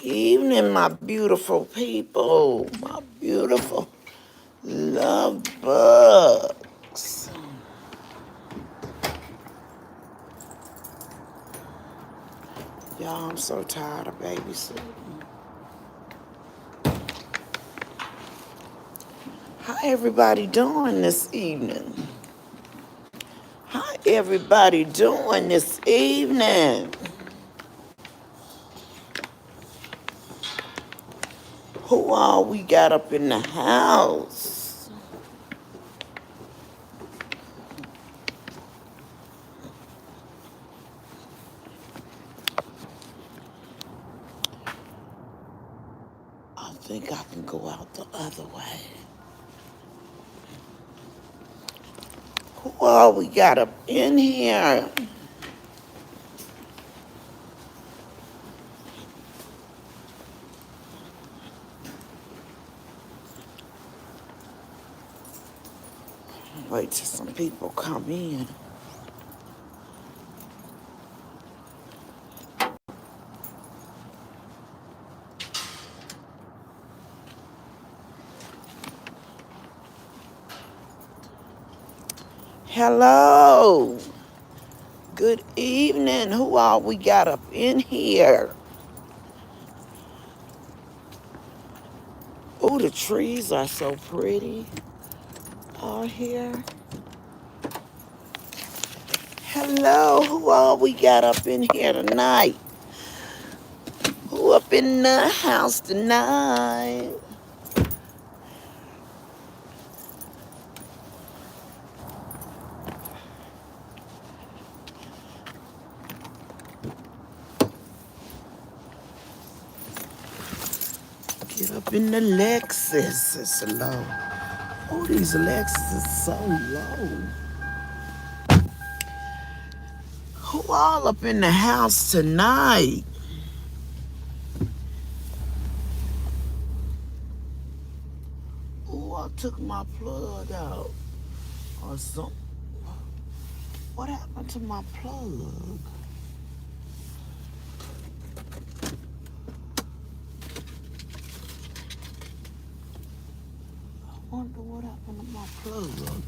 evening, my beautiful people, my beautiful love bugs. Y'all, I'm so tired of babysitting. How everybody doing this evening? How everybody doing this evening? Who all we got up in the house? I think I can go out the other way. Who all we got up in here? Wait till some people come in. Hello. Good evening. Who all we got up in here? Oh, the trees are so pretty out here. Hello. Who all we got up in here tonight? Who up in the house tonight? Get up in the Lexus. It's low. Oh, these Lexus is so low. Who all up in the house tonight? Oh, I took my plug out or something. What happened to my plug? I wonder what happened to my plug.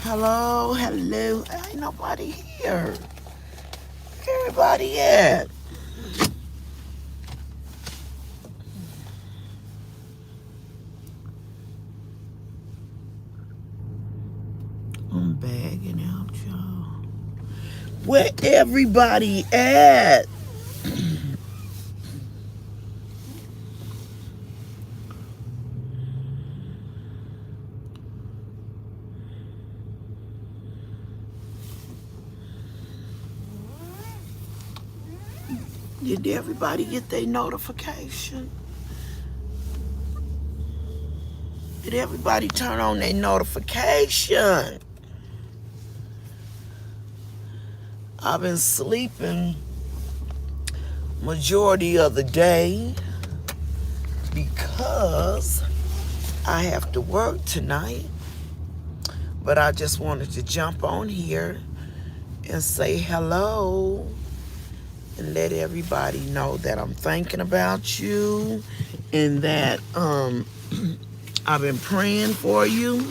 Hello, hello. Ain't nobody here. Where everybody at? I'm bagging out, y'all. Where everybody at? Did everybody get their notification? Did everybody turn on their notification? I've been sleeping majority of the day because I have to work tonight. But I just wanted to jump on here and say hello and let everybody know that I'm thinking about you and that I've been praying for you.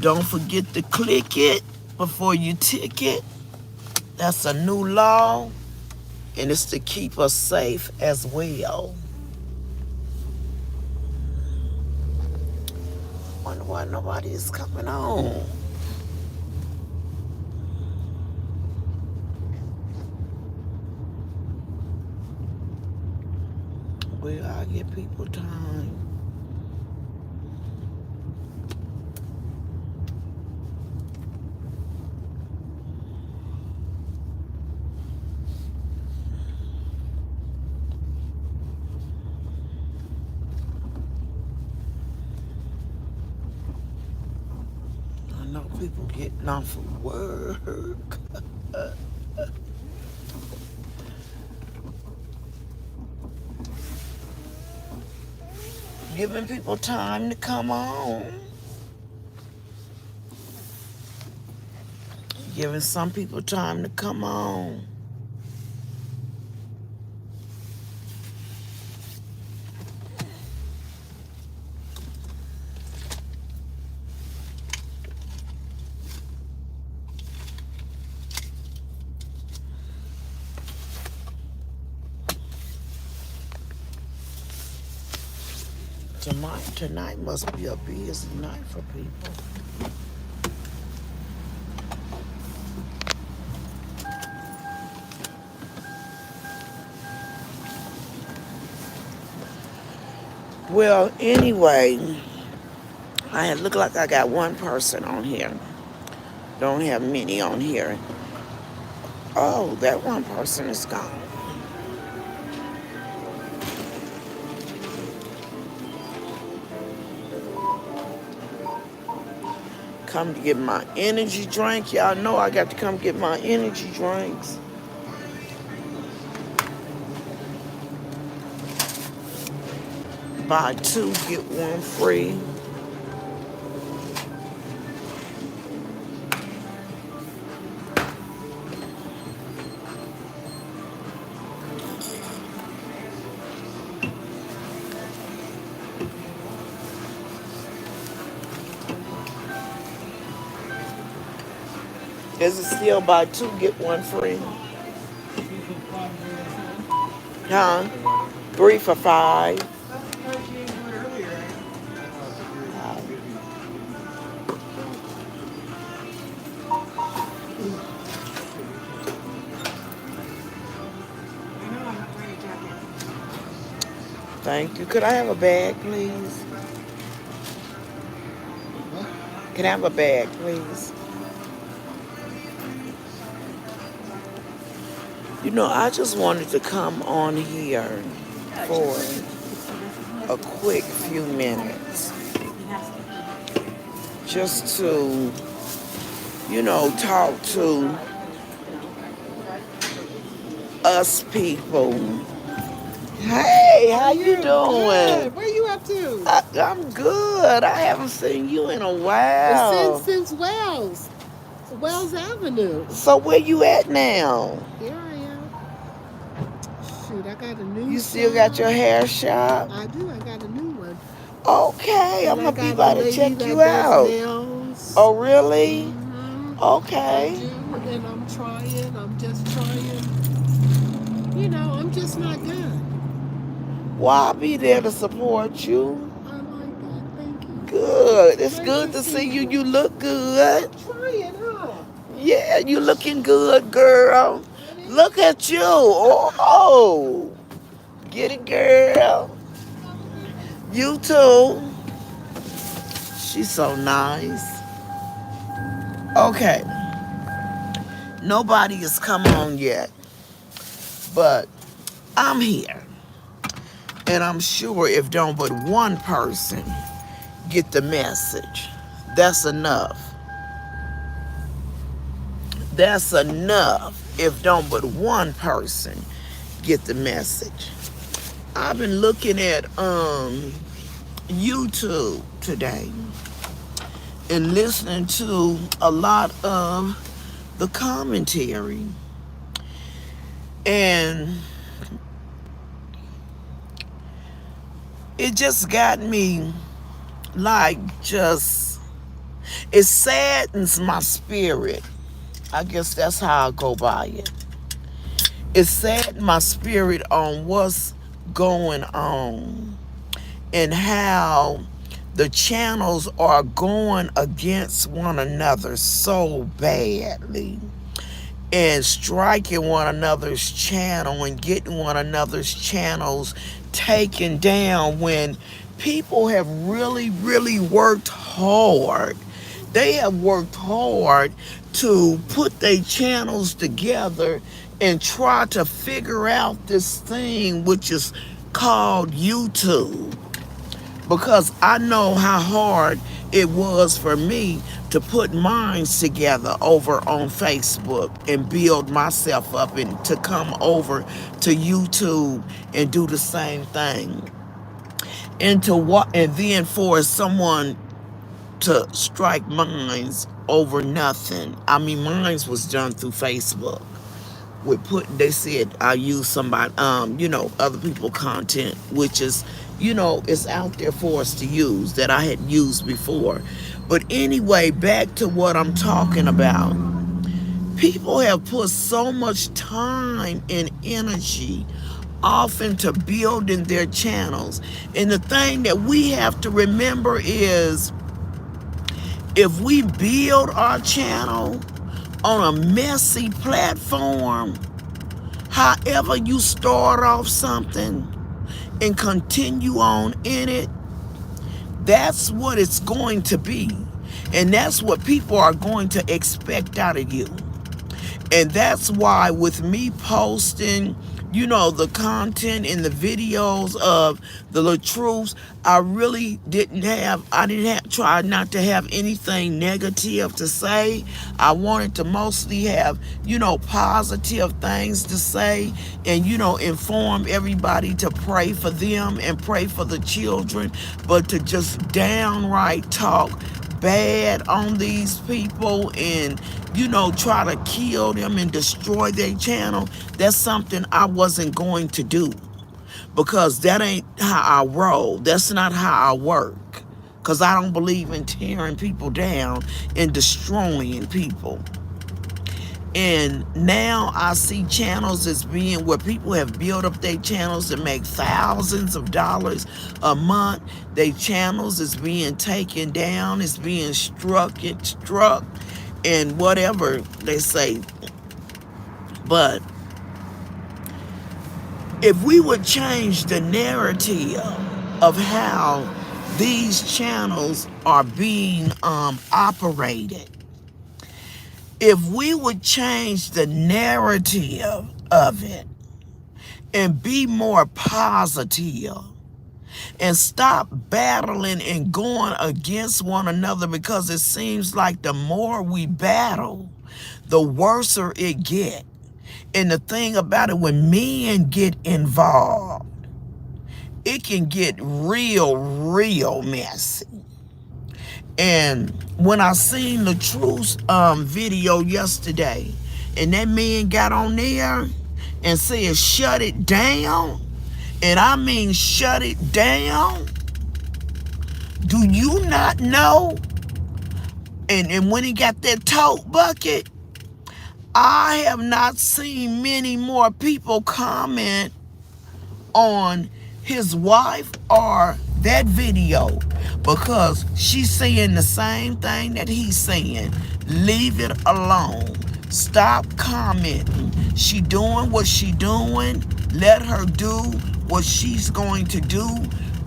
Don't forget to click it before you tick it. That's a new law, and it's to keep us safe as well. Wonder why nobody is coming on. Well, I give people time. I know people getting off of work. Giving people time to come on. Giving some people time to come on. Tonight must be a busy night for people. Well, anyway, I look like I got one person on here. Don't have many on here. Oh, that one person is gone. Come to get my energy drink. Y'all know I got to come get my energy drinks. Buy two, get one free. Is it still buy two, get one free? Huh? 3 for $5. Thank you. Could I have a bag, please? Can I have a bag, please? You know, I just wanted to come on here for a quick few minutes. Just to, talk to us people. Hey, how you doing? Good. Where you up to? I'm good. I haven't seen you in a while. Since Wells Avenue. So where you at now? Here I am. Shoot, I got a new. You still got your hair shop? I do. I got a new one. Okay, I'm And gonna be by to check you that out. does nails. Oh, really? Mhm. Okay. I do, and I'm trying. I'm just trying. I'm just not done. Well, I'll be there to support you. I like that. Thank you. Good. It's Thank good you, to see you. people. You look good. I'm trying, huh? Yeah, you looking good, girl. Look at you. Oh. Get it, girl. You too. She's so nice. Okay. Nobody has come on yet. But I'm here. And I'm sure if don't but one person get the message, that's enough. That's enough if don't but one person get the message. I've been looking at YouTube today and listening to a lot of the commentary. And it just got me it saddens my spirit. I guess that's how I go by it. It saddens my spirit on what's going on and how the channels are going against one another so badly and striking one another's channel and getting one another's channels taken down when people have really, really worked hard. They have worked hard to put their channels together and try to figure out this thing which is called YouTube. Because I know how hard it was for me to put minds together over on Facebook and build myself up and to come over to YouTube and do the same thing. And then for someone to strike mines over nothing. I mean, mines was done through Facebook. They said I use somebody, other people content, which is, it's out there for us to use that I had used before. But anyway, back to what I'm talking about. People have put so much time and energy off into building their channels. And the thing that we have to remember is, if we build our channel on a messy platform, however you start off something and continue on in it, that's what it's going to be. And that's what people are going to expect out of you. And that's why with me posting, the content and the videos of the LaTruths, I didn't try not to have anything negative to say. I wanted to mostly have, positive things to say and, inform everybody to pray for them and pray for the children, but to just downright talk bad on these people and try to kill them and destroy their channel, that's something I wasn't going to do, because that ain't how I roll. That's not how I work, because I don't believe in tearing people down and destroying people. And now I see channels as being where people have built up their channels to make thousands of dollars a month. Their channels is being taken down, it's being struck, and whatever they say. But if we would change the narrative of how these channels are being operated, if we would change the narrative of it and be more positive and stop battling and going against one another, because it seems like the more we battle, the worser it get. And the thing about it, when men get involved, it can get real messy. And when I seen the LaTruth's video yesterday, and that man got on there and said, shut it down, and I mean shut it down, do you not know? And when he got that tote bucket, I have not seen many more people comment on his wife or that video, because she's saying the same thing that he's saying. Leave it alone. Stop commenting. She doing what she doing. Let her do what she's going to do.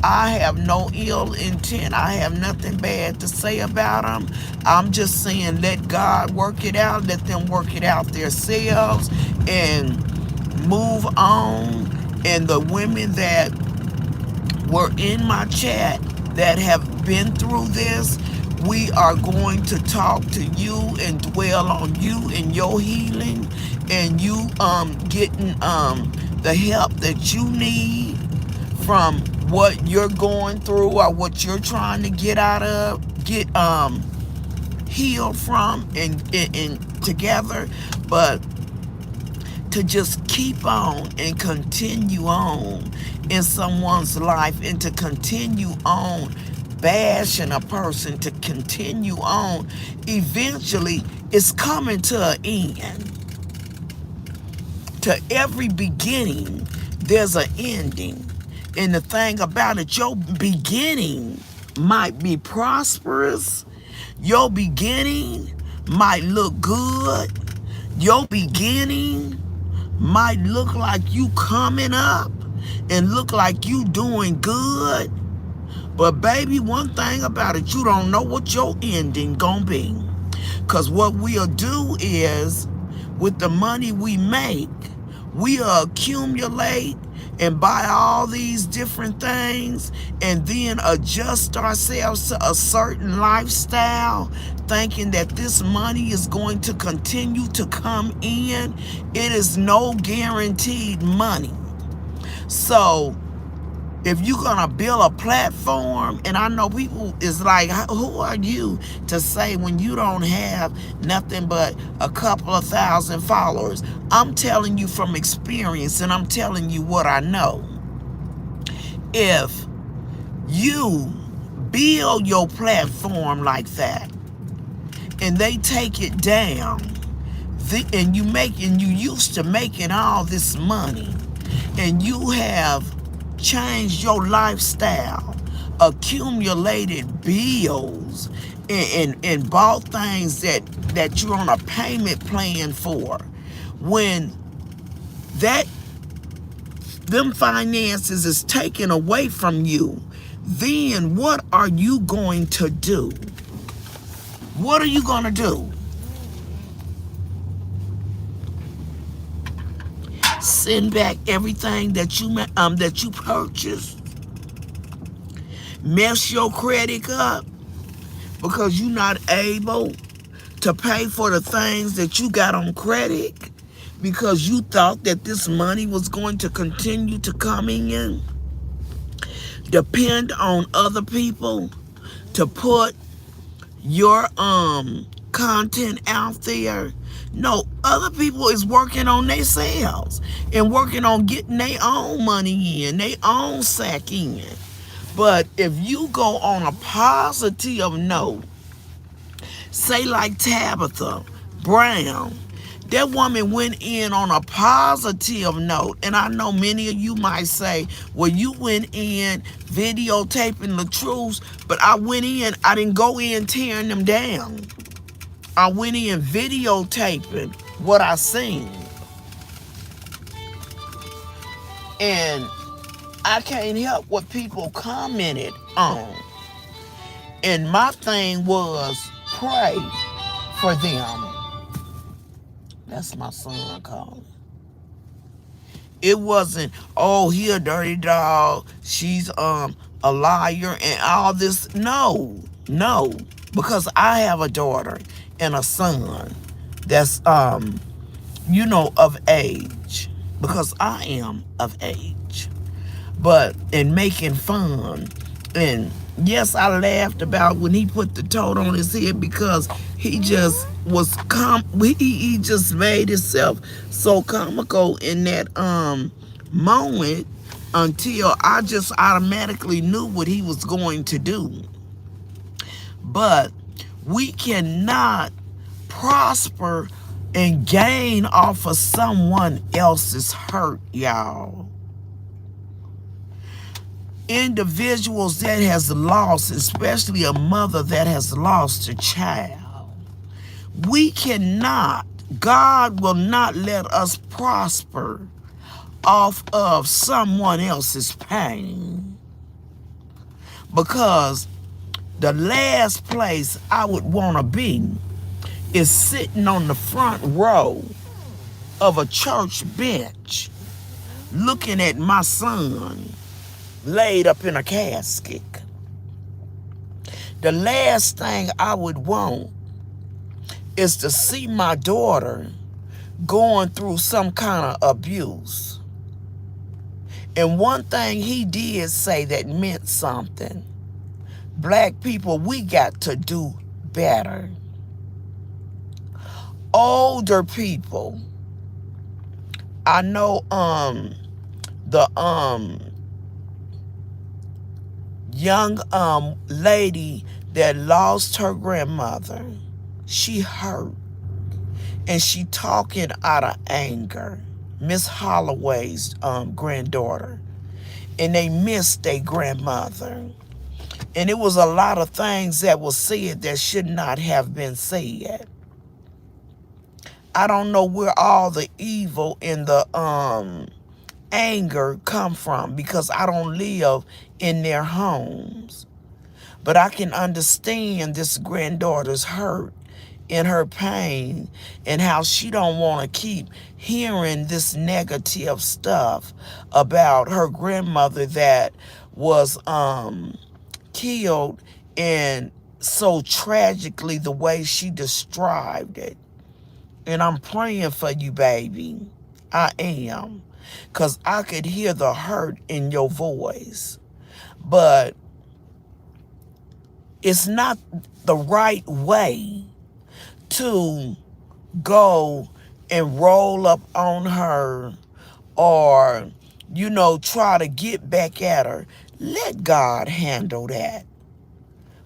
I have no ill intent. I have nothing bad to say about them. I'm just saying, let God work it out. Let them work it out themselves and move on. And the women that were in my chat that have been through this, we are going to talk to you and dwell on you and your healing and you getting the help that you need from what you're going through or what you're trying to get healed from and together. But to just keep on and continue on in someone's life, and to continue on bashing a person, to continue on, eventually it's coming to an end. To every beginning, there's an ending. And the thing about it, your beginning might be prosperous. Your beginning might look good. Your beginning might look like you coming up and look like you doing good. But baby, one thing about it, you don't know what your ending gonna be. Because what we'll do is, with the money we make, we'll accumulate and buy all these different things and then adjust ourselves to a certain lifestyle, thinking that this money is going to continue to come in. It is no guaranteed money. So if you're gonna build a platform, and I know people is like, who are you to say when you don't have nothing but a couple of thousand followers? I'm telling you from experience, and I'm telling you what I know. If you build your platform like that and they take it down, and you used to making all this money, and you have changed your lifestyle, accumulated bills, and bought things that you're on a payment plan for, when that them finances is taken away from you, then what are you going to do? What are you going to do? Send back everything that you purchased? Mess your credit up because you're not able to pay for the things that you got on credit because you thought that this money was going to continue to come in? Depend on other people to put your content out there? No, other people is working on themselves and working on getting their own money in, their own sack in. But if you go on a positive note, say like Tabitha Brown, that woman went in on a positive note. And I know many of you might say, well, you went in videotaping the truths, but I went in, I didn't go in tearing them down. I went in videotaping what I seen. And I can't help what people commented on. And my thing was pray for them. That's my son calling. It wasn't, oh, he a dirty dog, she's a liar and all this. No, because I have a daughter and a son that's of age, because I am of age. But in making fun, and yes, I laughed about when he put the toad on his head because he just was he just made himself so comical in that moment until I just automatically knew what he was going to do. But we cannot prosper and gain off of someone else's hurt, y'all. Individuals that has lost, especially a mother that has lost a child, we cannot, God will not let us prosper off of someone else's pain. Because the last place I would want to be is sitting on the front row of a church bench looking at my son laid up in a casket. The last thing I would want is to see my daughter going through some kind of abuse. And one thing he did say that meant something: black people, we got to do better. Older people, I know the young lady that lost her grandmother, she hurt and she talking out of anger. Miss Holloway's granddaughter, and they missed their grandmother, and it was a lot of things that was said that should not have been said. I don't know where all the evil and the anger come from, because I don't live in their homes. But I can understand this granddaughter's hurt and her pain, and how she don't want to keep hearing this negative stuff about her grandmother that was killed, and so tragically the way she described it. And I'm praying for you, baby. I am. Because I could hear the hurt in your voice. But it's not the right way to go and roll up on her or, try to get back at her. Let God handle that,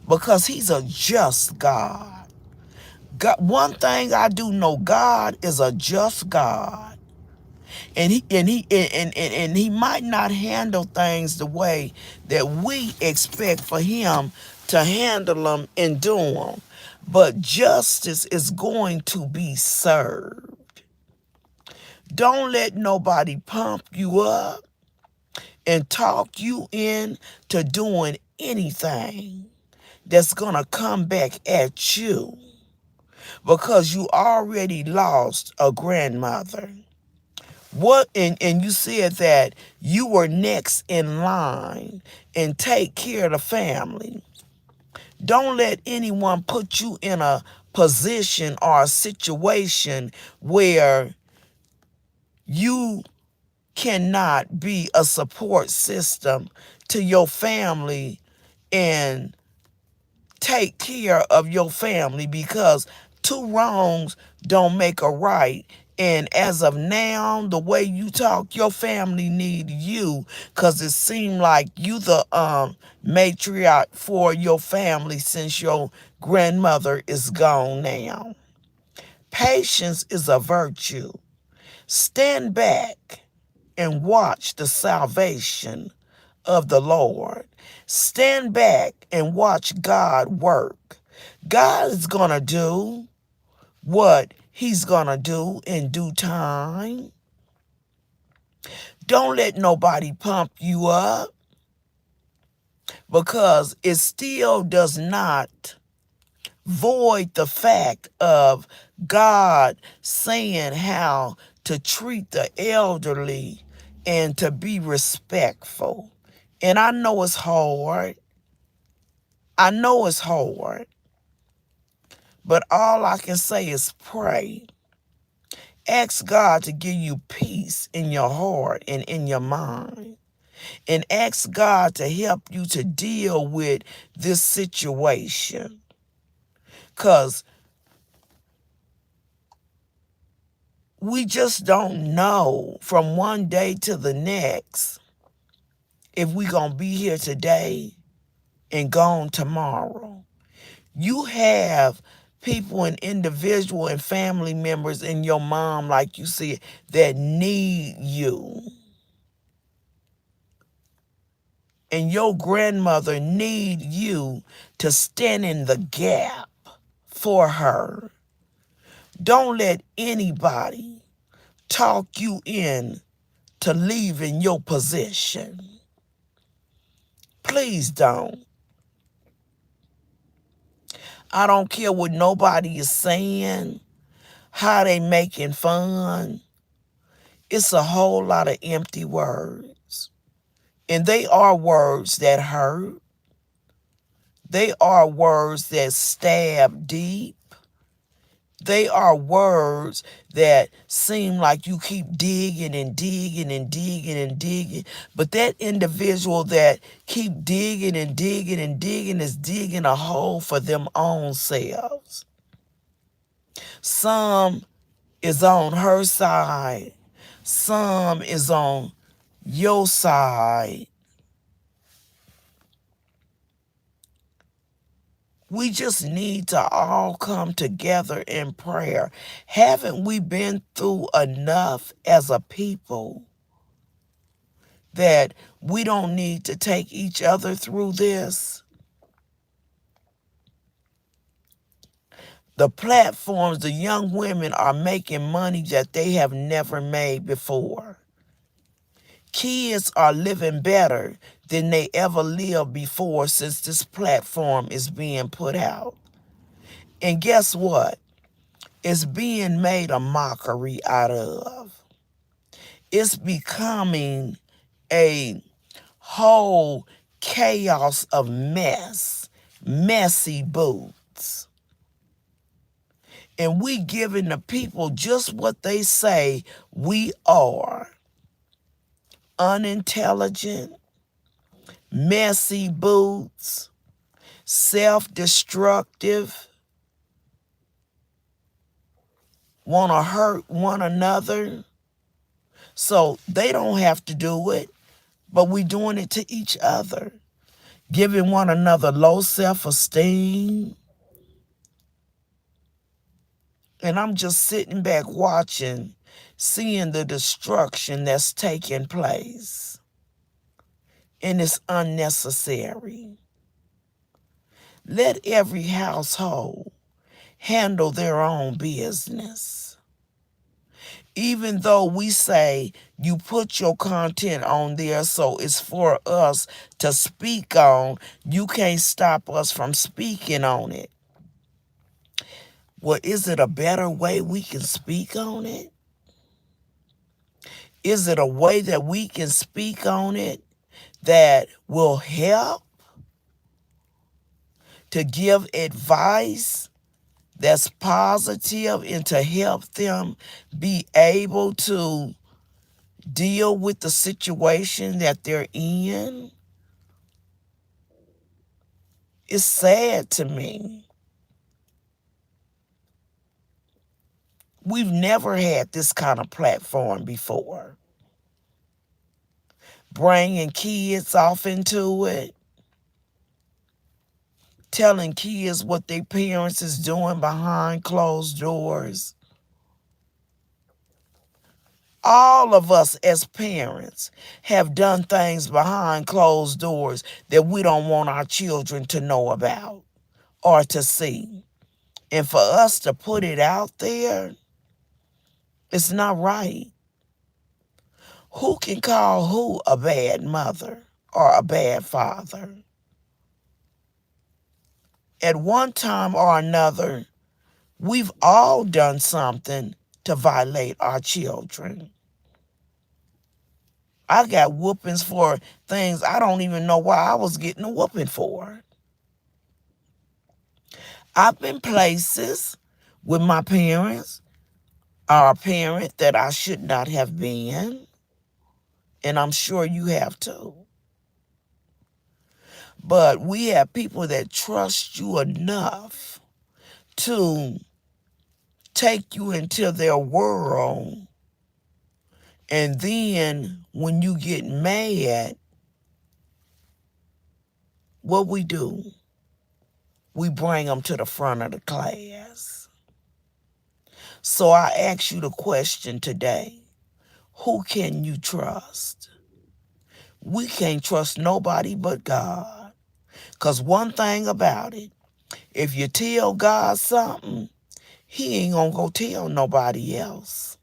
because he's a just God. God, one thing I do know, God is a just God. And he might not handle things the way that we expect for him to handle them and do them, but justice is going to be served. Don't let nobody pump you up and talk you into doing anything that's gonna come back at you, because you already lost a grandmother. What and you said that you were next in line and take care of the family. Don't let anyone put you in a position or a situation where you cannot be a support system to your family and take care of your family, because two wrongs don't make a right. And as of now, the way you talk, your family need you, because it seemed like you the matriarch for your family since your grandmother is gone now. Patience is a virtue. Stand back and watch the salvation of the Lord. Stand back and watch God work. God is going to do what he's going to do in due time. Don't let nobody pump you up, because it still does not void the fact of God saying how to treat the elderly and to be respectful. And I know it's hard. I know it's hard. But all I can say is pray. Ask God to give you peace in your heart and in your mind. And ask God to help you to deal with this situation. Because we just don't know from one day to the next if we're going to be here today and gone tomorrow. You have people and individual and family members in your mom, like you said, that need you. And your grandmother need you to stand in the gap for her. Don't let anybody talk you in to leaving your position. Please don't. I don't care what nobody is saying, how they making fun. It's a whole lot of empty words. And they are words that hurt. They are words that stab deep. They are words that seem like you keep digging and digging and digging and digging. But that individual that keep digging and digging and digging is digging a hole for them own selves. Some is on her side. Some is on your side. We just need to all come together in prayer. Haven't we been through enough as a people that we don't need to take each other through this? The platforms, the young women are making money that they have never made before. Kids are living better than they ever lived before since this platform is being put out. And guess what? It's being made a mockery out of. It's becoming a whole chaos of mess, messy boots. And we giving the people just what they say we are. Unintelligent, messy boots, self-destructive, want to hurt one another. So they don't have to do it, but we doing it to each other, giving one another low self-esteem. And I'm just sitting back watching seeing the destruction that's taking place, and it's unnecessary. Let every household handle their own business. Even though we say you put your content on there so it's for us to speak on, you can't stop us from speaking on it. Well, is it a better way we can speak on it? Is it a way that we can speak on it that will help to give advice that's positive and to help them be able to deal with the situation that they're in? It's sad to me. We've never had this kind of platform before. Bringing kids off into it, telling kids what their parents is doing behind closed doors. All of us as parents have done things behind closed doors that we don't want our children to know about or to see. And for us to put it out there, it's not right. Who can call who a bad mother or a bad father? At one time or another, we've all done something to violate our children. I got whoopings for things I don't even know why I was getting a whooping for. I've been places with my parents or a parent that I should not have been, and I'm sure you have too. But we have people that trust you enough to take you into their world, and then when you get mad, what we do? We bring them to the front of the class. So I ask you the question today, who can you trust? We can't trust nobody but God. Because one thing about it, if you tell God something, he ain't gonna go tell nobody else.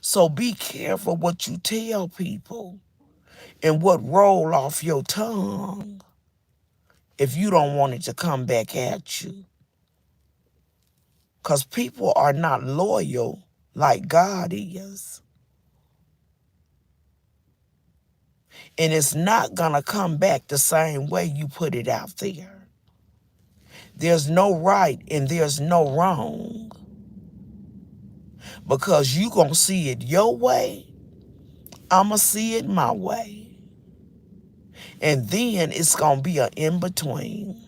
So be careful what you tell people and what roll off your tongue if you don't want it to come back at you. Because people are not loyal like God is. And it's not going to come back the same way you put it out there. There's no right and there's no wrong. Because you going to see it your way, I'm going to see it my way. And then it's going to be an in-between.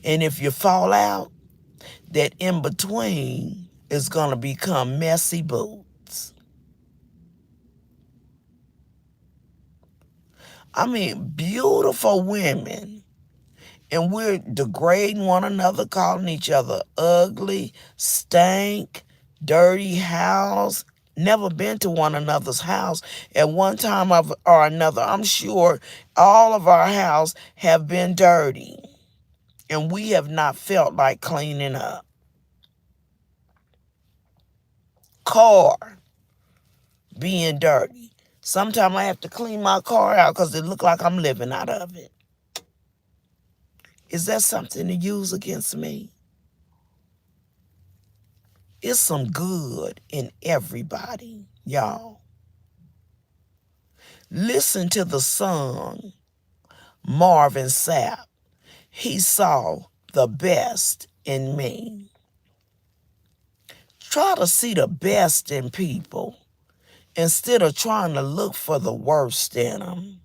And if you fall out, that in-between is going to become messy boots. I mean, beautiful women. And we're degrading one another, calling each other ugly, stank, dirty house. Never been to one another's house at one time or another. I'm sure all of our house have been dirty. And we have not felt like cleaning up. Car being dirty. Sometimes I have to clean my car out because it look like I'm living out of it. Is that something to use against me? It's some good in everybody, y'all. Listen to the song Marvin Sapp. He saw the best in me. Try to see the best in people instead of trying to look for the worst in them.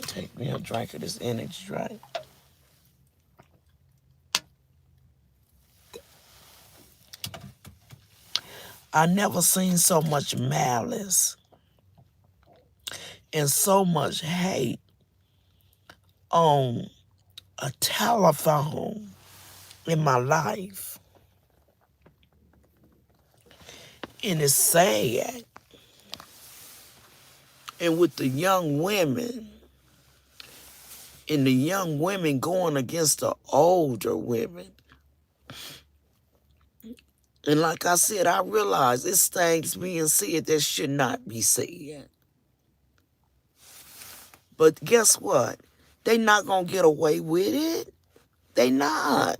Take me a drink of this energy drink. I never seen so much malice and so much hate on a telephone in my life. And it's sad. And with the young women, and the young women going against the older women. And like I said, I realize it's things being said that should not be said. But guess what? They not going to get away with it. They not.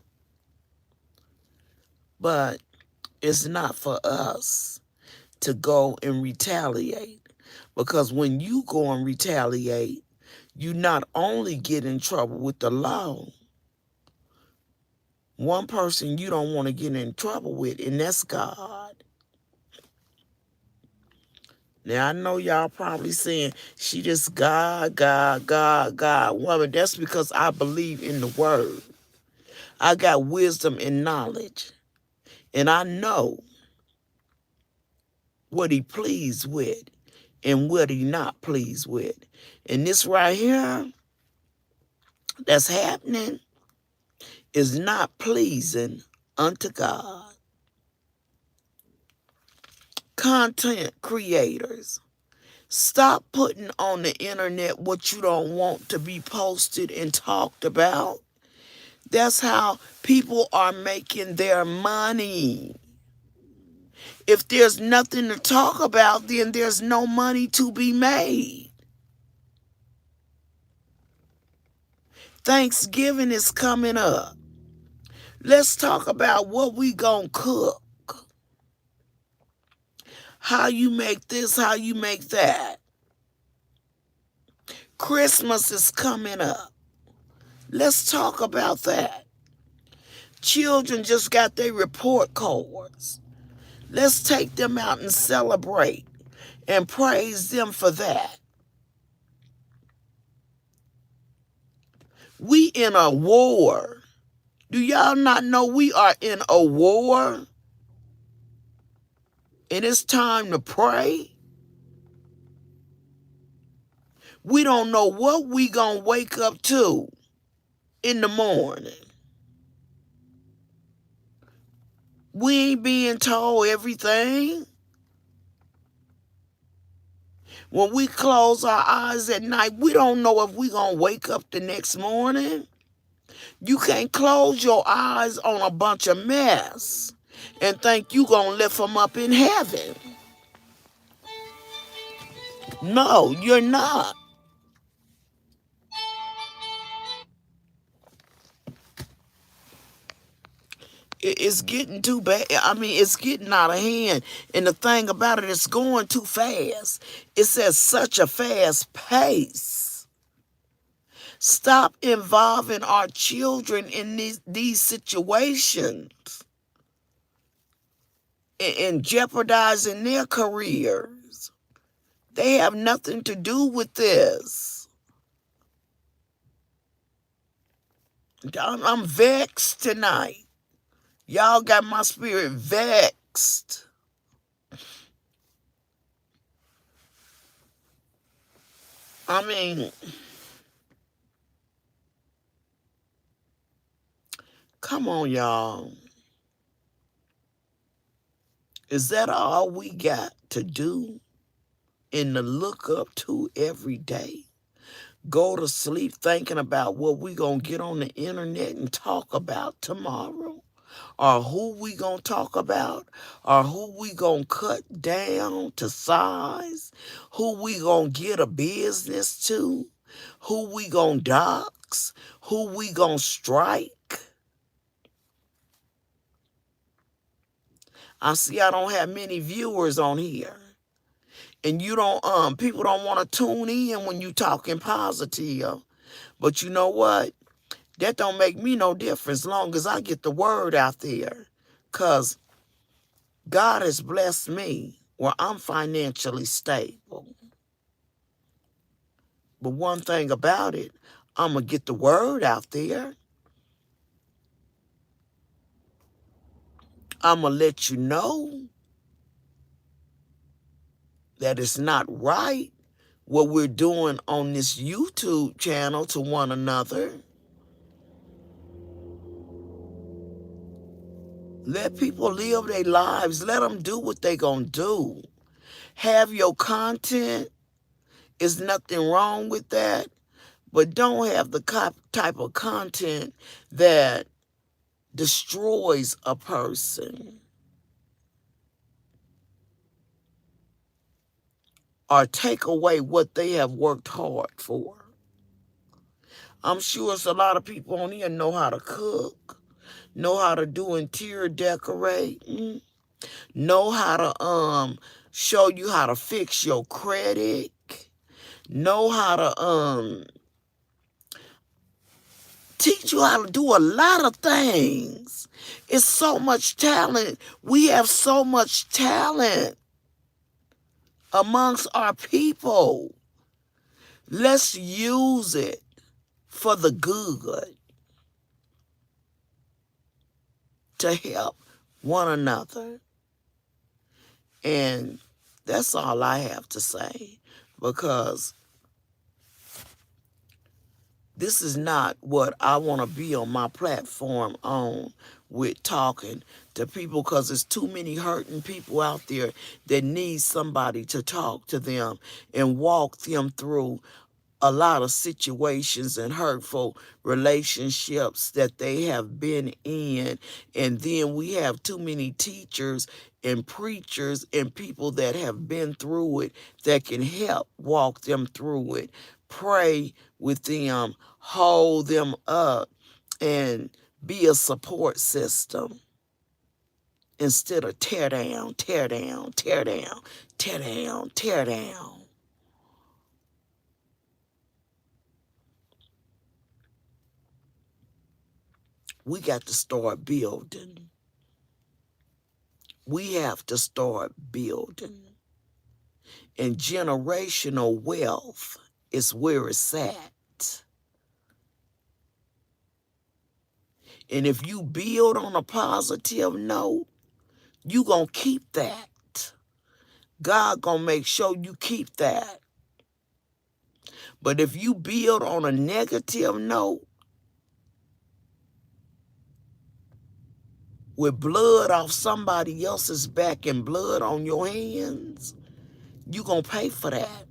But it's not for us to go and retaliate. Because when you go and retaliate, you not only get in trouble with the law, one person you don't want to get in trouble with, and that's God. Now, I know y'all probably saying, she just God woman. That's because I believe in the word. I got wisdom and knowledge. And I know what he pleased with and what he not pleased with. And this right here that's happening is not pleasing unto God. Content creators, stop putting on the internet what you don't want to be posted and talked about. That's how people are making their money. If there's nothing to talk about, then there's no money to be made. Thanksgiving is coming up. Let's talk about what we gonna cook. How you make this, how you make that. Christmas is coming up. Let's talk about that. Children just got their report cards. Let's take them out and celebrate and praise them for that. We in a war. Do y'all not know we are in a war? And it's time to pray. We don't know what we gonna wake up to in the morning. We ain't being told everything. When we close our eyes at night, we don't know if we gonna wake up the next morning. You can't close your eyes on a bunch of mess and think you gonna lift them up in heaven. No, you're not. It's getting too bad. I mean, it's getting out of hand. And the thing about it, it's going too fast. It's at such a fast pace. Stop involving our children in these situations and jeopardizing their careers. They have nothing to do with this. I'm vexed tonight. Y'all got my spirit vexed. I mean, come on, y'all. Is that all we got to do and to look up to every day? Go to sleep thinking about what we gonna get on the internet and talk about tomorrow? Or who we gonna talk about? Or who we gonna cut down to size? Who we gonna get a business to? Who we gonna dox? Who we gonna strike? I see I don't have many viewers on here. And you don't, people don't want to tune in when you talking positive. But you know what? That don't make me no difference as long as I get the word out there. Because God has blessed me where I'm financially stable. But one thing about it, I'm going to get the word out there. I'm going to let you know that it's not right what we're doing on this YouTube channel to one another. Let people live their lives. Let them do what they gonna do. Have your content. There's nothing wrong with that. But don't have the type of content that destroys a person or take away what they have worked hard for. I'm sure it's a lot of people on here know how to cook, know how to do interior decorating, know how to show you how to fix your credit, know how to teach you how to do a lot of things. It's so much talent. We have so much talent amongst our people. Let's use it for the good to help one another. And that's all I have to say, because this is not what I want to be on my platform on, with talking to people, because there's too many hurting people out there that need somebody to talk to them and walk them through a lot of situations and hurtful relationships that they have been in. And then we have too many teachers and preachers and people that have been through it that can help walk them through it, pray with them, hold them up, and be a support system instead of tear down, tear down, tear down, tear down, tear down. We got to start building. We have to start building. And generational wealth is where it's at. And if you build on a positive note, you gonna keep that. God gonna make sure you keep that. But if you build on a negative note, with blood off somebody else's back and blood on your hands, you gonna pay for that.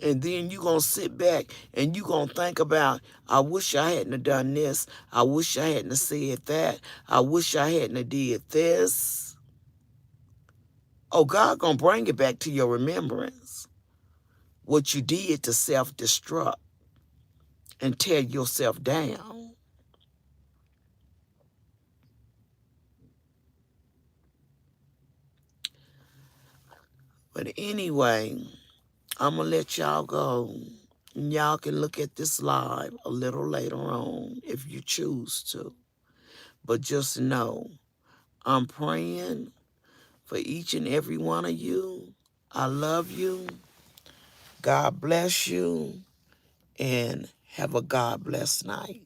And then you gonna sit back and you gonna think about, I wish I hadn't have done this. I wish I hadn't have said that. I wish I hadn't have did this. Oh, God gonna bring it back to your remembrance, what you did to self-destruct and tear yourself down. But anyway, I'm gonna let y'all go. And y'all can look at this live a little later on if you choose to. But just know, I'm praying for each and every one of you. I love you. God bless you. And have a God blessed night.